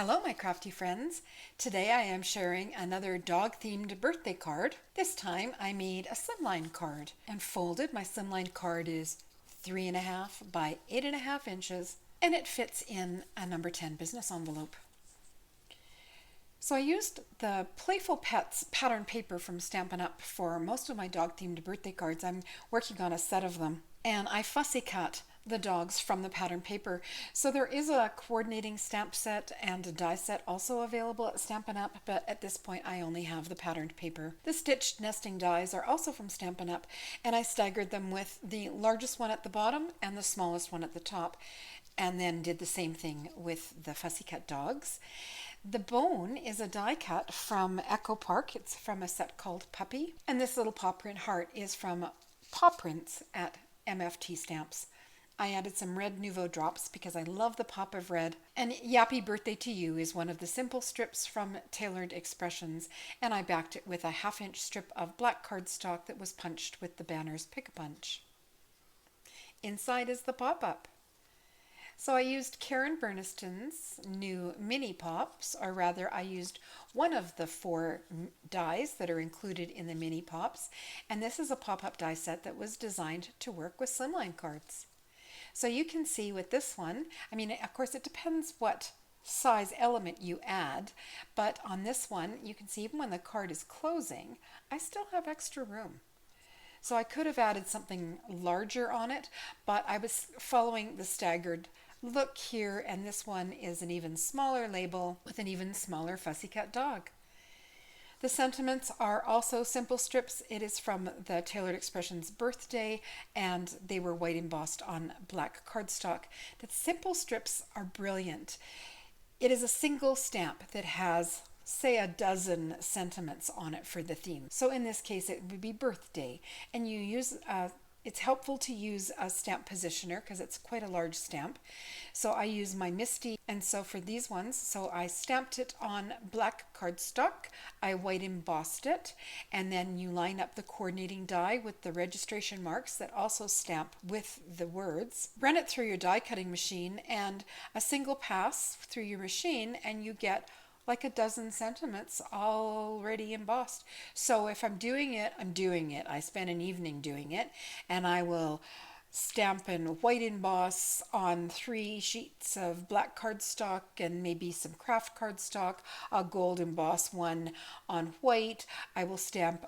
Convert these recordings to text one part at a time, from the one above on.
Hello, my crafty friends. Today I am sharing another dog-themed birthday card. This time I made a slimline card and folded. My slimline card is 3.5 by 8.5 inches and it fits in a number 10 business envelope. So I used the Playful Pets pattern paper from Stampin' Up! For most of my dog-themed birthday cards. I'm working on a set of them. And I fussy cut the dogs from the pattern paper. So there is a coordinating stamp set and a die set also available at Stampin' Up! But at this point I only have the patterned paper. The stitched nesting dies are also from Stampin' Up! And I staggered them with the largest one at the bottom and the smallest one at the top. And then did the same thing with the fussy cut dogs. The bone is a die cut from Echo Park. It's from a set called Puppy. And this little paw print heart is from Paw Prints at MFT Stamps. I added some red Nouveau drops because I love the pop of red. And Yappy Birthday to You is one of the simple strips from Tailored Expressions. And I backed it with a 1/2 inch strip of black cardstock that was punched with the banner's Pick-a-Punch. Inside is the pop-up. So I used Karen Burniston's new mini pops, or rather I used one of the 4 dies that are included in the mini pops, and this is a pop-up die set that was designed to work with slimline cards. So you can see with this one, I mean, of course it depends what size element you add, but on this one you can see even when the card is closing, I still have extra room. So I could have added something larger on it, but I was following the staggered look here, and this one is an even smaller label with an even smaller fussy cut dog. The sentiments are also simple strips. It is from the Tailored Expressions birthday, and they were white embossed on black cardstock. The simple strips are brilliant. It is a single stamp that has, say, a dozen sentiments on it for the theme. So in this case it would be birthday, and you use it's helpful to use a stamp positioner because it's quite a large stamp. So I use my Misty, and so for these ones, so I stamped it on black cardstock, I white embossed it, and then you line up the coordinating die with the registration marks that also stamp with the words. Run it through your die cutting machine, and a single pass through your machine and you get like a dozen sentiments already embossed. So if I'm doing it, I'm doing it. I spend an evening doing it, and I will stamp and white emboss on 3 sheets of black cardstock and maybe some craft cardstock. I'll gold emboss one on white. I will stamp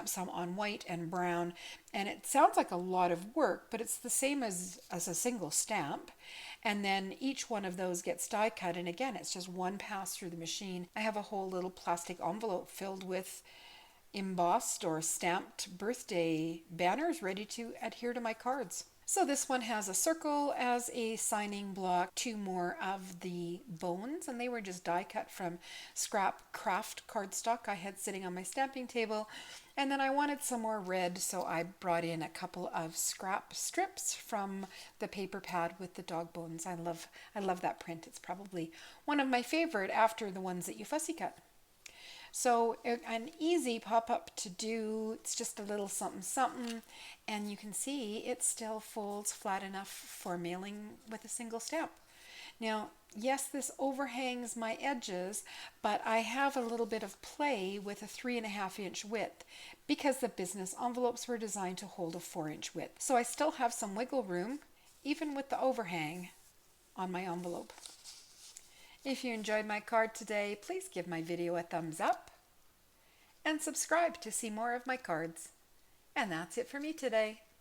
some on white and brown, and it sounds like a lot of work, but it's the same as a single stamp. And then each one of those gets die cut, and again it's just one pass through the machine. I have a whole little plastic envelope filled with embossed or stamped birthday banners ready to adhere to my cards. So this one has a circle as a signing block, 2 more of the bones, and they were just die cut from scrap craft cardstock I had sitting on my stamping table. And then I wanted some more red, so I brought in a couple of scrap strips from the paper pad with the dog bones. I love that print. It's probably one of my favorite after the ones that you fussy cut. So an easy pop-up to do. It's just a little something something, and you can see it still folds flat enough for mailing with a single stamp. Now, yes, this overhangs my edges, but I have a little bit of play with a 3.5 inch width because the business envelopes were designed to hold a 4 inch width. So I still have some wiggle room even with the overhang on my envelope. If you enjoyed my card today, please give my video a thumbs up and subscribe to see more of my cards. And that's it for me today.